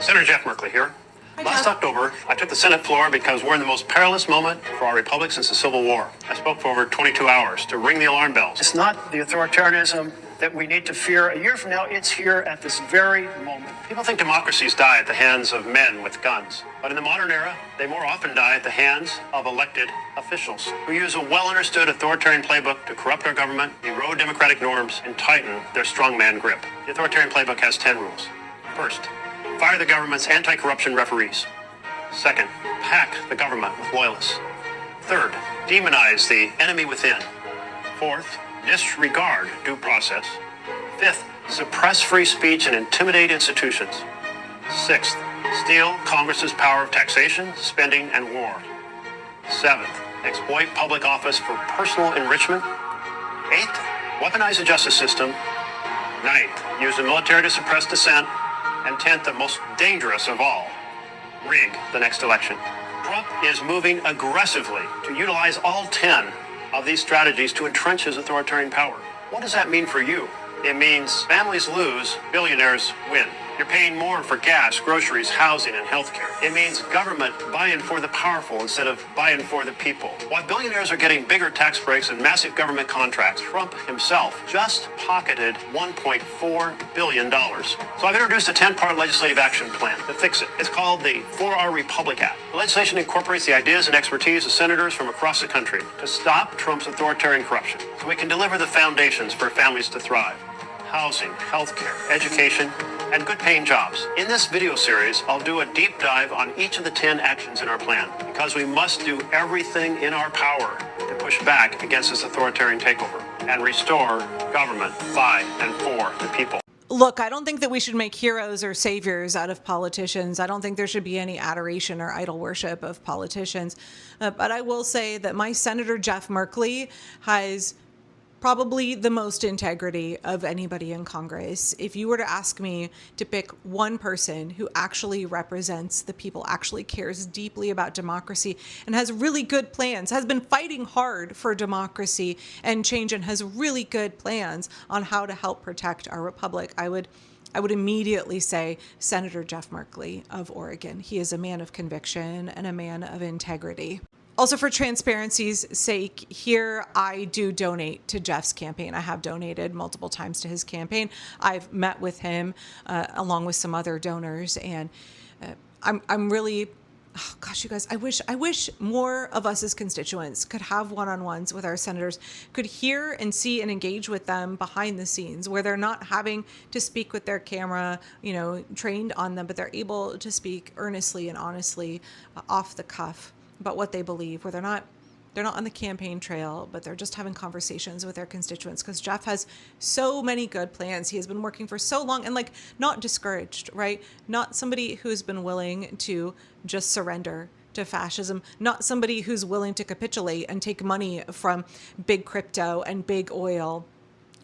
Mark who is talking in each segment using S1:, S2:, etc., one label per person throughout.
S1: Senator Jeff Merkley here. Last October, I took the Senate floor because we're in the most perilous moment for our republic since the Civil War. I spoke for over 22 hours to ring the alarm bells. It's not the authoritarianism that we need to fear. A year from now, it's here at this very moment. People think democracies die at the hands of men with guns. But in the modern era, they more often die at the hands of elected officials who use a well-understood authoritarian playbook to corrupt our government, erode democratic norms, and tighten their strongman grip. The authoritarian playbook has 10 rules. First, fire the government's anti-corruption referees. Second, pack the government with loyalists. Third, demonize the enemy within. Fourth, disregard due process. Fifth, suppress free speech and intimidate institutions. Sixth, steal Congress's power of taxation, spending, and war. Seventh, exploit public office for personal enrichment. Eighth, weaponize the justice system. Ninth, use the military to suppress dissent. And 10th, the most dangerous of all, rig the next election. Trump is moving aggressively to utilize all 10 of these strategies to entrench his authoritarian power. What does that mean for you? It means families lose, billionaires win. You're paying more for gas, groceries, housing, and healthcare. It means government buying for the powerful instead of buying for the people. While billionaires are getting bigger tax breaks and massive government contracts, Trump himself just pocketed $1.4 billion. So I've introduced a 10-part legislative action plan to fix it. It's called the For Our Republic Act. The legislation incorporates the ideas and expertise of senators from across the country to stop Trump's authoritarian corruption so we can deliver the foundations for families to thrive. Housing, healthcare, education, and good-paying jobs. In this video series, I'll do a deep dive on each of the 10 actions in our plan because we must do everything in our power to push back against this authoritarian takeover and restore government by and for the people.
S2: Look, I don't think that we should make heroes or saviors out of politicians. I don't think there should be any adoration or idol worship of politicians. But I will say that my Senator Jeff Merkley has probably the most integrity of anybody in Congress. If you were to ask me to pick one person who actually represents the people, actually cares deeply about democracy and has really good plans, has been fighting hard for democracy and change and has really good plans on how to help protect our republic, I would immediately say Senator Jeff Merkley of Oregon. He is a man of conviction and a man of integrity. Also, for transparency's sake, here I do donate to Jeff's campaign. I have donated multiple times to his campaign. I've met with him along with some other donors, and I'm really, oh gosh, you guys, I wish more of us as constituents could have one-on-ones with our senators, could hear and see and engage with them behind the scenes, where they're not having to speak with their camera, trained on them, but they're able to speak earnestly and honestly off the cuff about what they believe, where they're not on the campaign trail, but they're just having conversations with their constituents, because Jeff has so many good plans. He has been working for so long and not discouraged, right? Not somebody who's been willing to just surrender to fascism, not somebody who's willing to capitulate and take money from big crypto and big oil.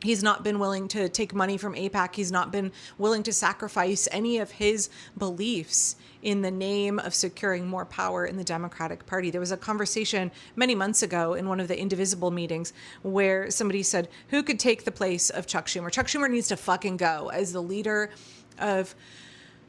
S2: He's not been willing to take money from AIPAC. He's not been willing to sacrifice any of his beliefs in the name of securing more power in the Democratic Party. There was a conversation many months ago in one of the Indivisible meetings where somebody said, who could take the place of Chuck Schumer? Chuck Schumer needs to fucking go as the leader of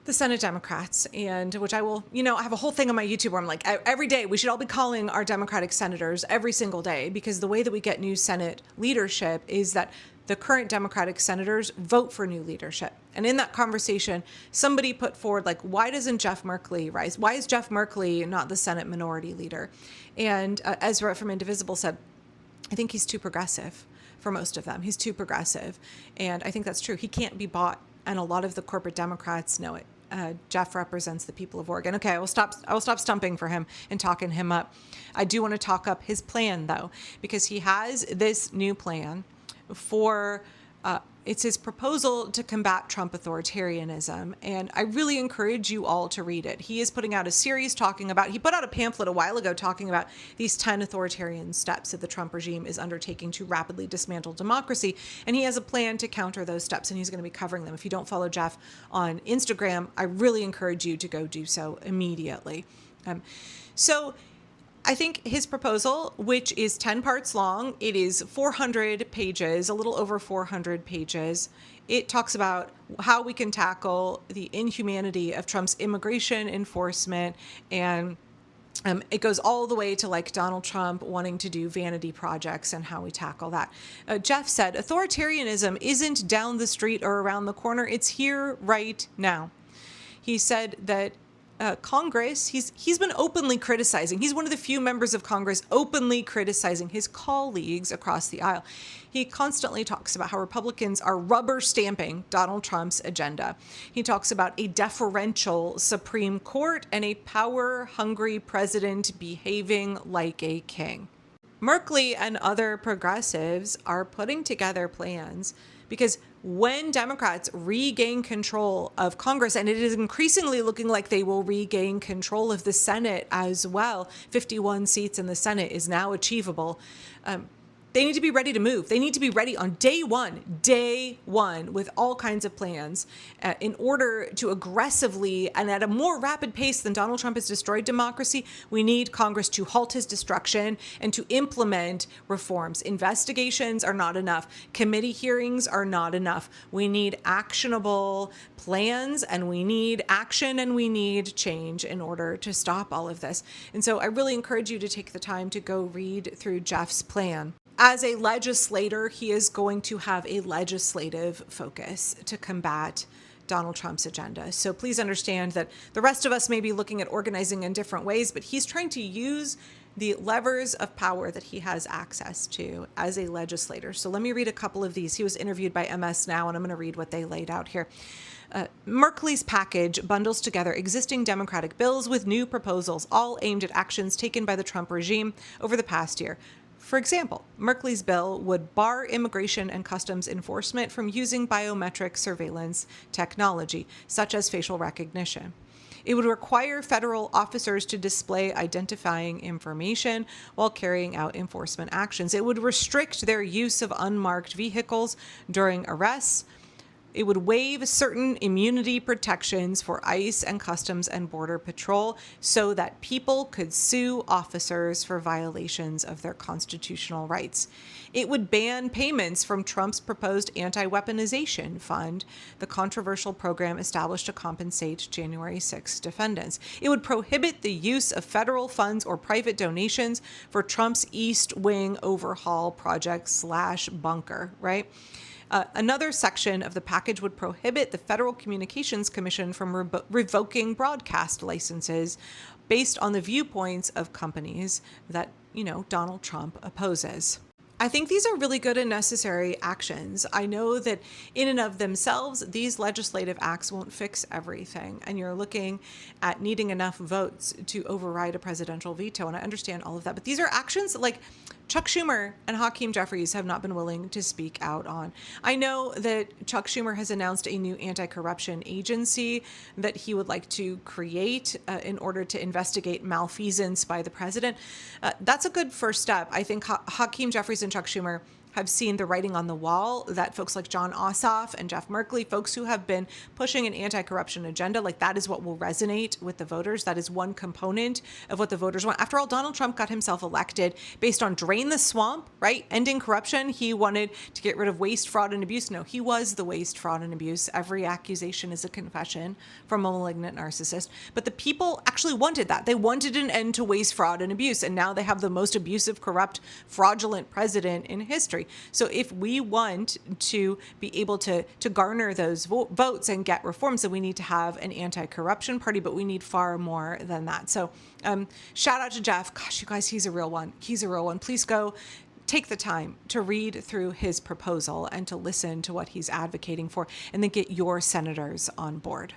S2: the Senate Democrats, and which I will, I have a whole thing on my YouTube where I'm like, every day we should all be calling our Democratic senators every single day, because the way that we get new Senate leadership is that the current Democratic senators vote for new leadership. And in that conversation, somebody put forward, why doesn't Jeff Merkley rise? Why is Jeff Merkley not the Senate minority leader? And Ezra from Indivisible said, I think he's too progressive for most of them. He's too progressive. And I think that's true. He can't be bought. And a lot of the corporate Democrats know it. Jeff represents the people of Oregon. Okay, I will stop stumping for him and talking him up. I do want to talk up his plan, though, because he has this new plan for it's his proposal to combat Trump authoritarianism, and I really encourage you all to read it. He is putting out a series he put out a pamphlet a while ago talking about these 10 authoritarian steps that the Trump regime is undertaking to rapidly dismantle democracy, and he has a plan to counter those steps, and he's going to be covering them. If you don't follow Jeff on Instagram, I really encourage you to go do so immediately. So I think his proposal, which is 10 parts long, it is 400 pages, a little over 400 pages. It talks about how we can tackle the inhumanity of Trump's immigration enforcement, and it goes all the way to like Donald Trump wanting to do vanity projects and how we tackle that. Jeff said, authoritarianism isn't down the street or around the corner. It's here right now. He said that Congress, he's been openly criticizing. He's one of the few members of Congress openly criticizing his colleagues across the aisle. He constantly talks about how Republicans are rubber stamping Donald Trump's agenda. He talks about a deferential Supreme Court and a power-hungry president behaving like a king. Merkley and other progressives are putting together plans because when Democrats regain control of Congress, and it is increasingly looking like they will regain control of the Senate as well, 51 seats in the Senate is now achievable. They need to be ready to move. They need to be ready on day one with all kinds of plans in order to aggressively and at a more rapid pace than Donald Trump has destroyed democracy. We need Congress to halt his destruction and to implement reforms. Investigations are not enough. Committee hearings are not enough. We need actionable plans, and we need action, and we need change in order to stop all of this. And so I really encourage you to take the time to go read through Jeff's plan. As a legislator, he is going to have a legislative focus to combat Donald Trump's agenda. So please understand that the rest of us may be looking at organizing in different ways, but he's trying to use the levers of power that he has access to as a legislator. So let me read a couple of these. He was interviewed by MS Now, and I'm going to read what they laid out here. Merkley's package bundles together existing Democratic bills with new proposals, all aimed at actions taken by the Trump regime over the past year. For example, Merkley's bill would bar immigration and customs enforcement from using biometric surveillance technology, such as facial recognition. It would require federal officers to display identifying information while carrying out enforcement actions. It would restrict their use of unmarked vehicles during arrests. It would waive certain immunity protections for ICE and Customs and Border Patrol so that people could sue officers for violations of their constitutional rights. It would ban payments from Trump's proposed anti-weaponization fund, the controversial program established to compensate January 6 defendants. It would prohibit the use of federal funds or private donations for Trump's East Wing overhaul project / bunker, right? Another section of the package would prohibit the Federal Communications Commission from revoking broadcast licenses based on the viewpoints of companies that, Donald Trump opposes. I think these are really good and necessary actions. I know that in and of themselves, these legislative acts won't fix everything, and you're looking at needing enough votes to override a presidential veto, and I understand all of that. But these are actions that, like, Chuck Schumer and Hakeem Jeffries have not been willing to speak out on. I know that Chuck Schumer has announced a new anti-corruption agency that he would like to create in order to investigate malfeasance by the president. That's a good first step. I think Hakeem Jeffries and Chuck Schumer have seen the writing on the wall that folks like Jon Ossoff and Jeff Merkley, folks who have been pushing an anti-corruption agenda, like that is what will resonate with the voters. That is one component of what the voters want. After all, Donald Trump got himself elected based on drain the swamp, right? Ending corruption. He wanted to get rid of waste, fraud, and abuse. No, he was the waste, fraud, and abuse. Every accusation is a confession from a malignant narcissist. But the people actually wanted that. They wanted an end to waste, fraud, and abuse. And now they have the most abusive, corrupt, fraudulent president in history. So if we want to be able to garner those votes and get reforms, then we need to have an anti-corruption party, but we need far more than that. So shout out to Jeff. Gosh, you guys, he's a real one. He's a real one. Please go take the time to read through his proposal and to listen to what he's advocating for, and then get your senators on board.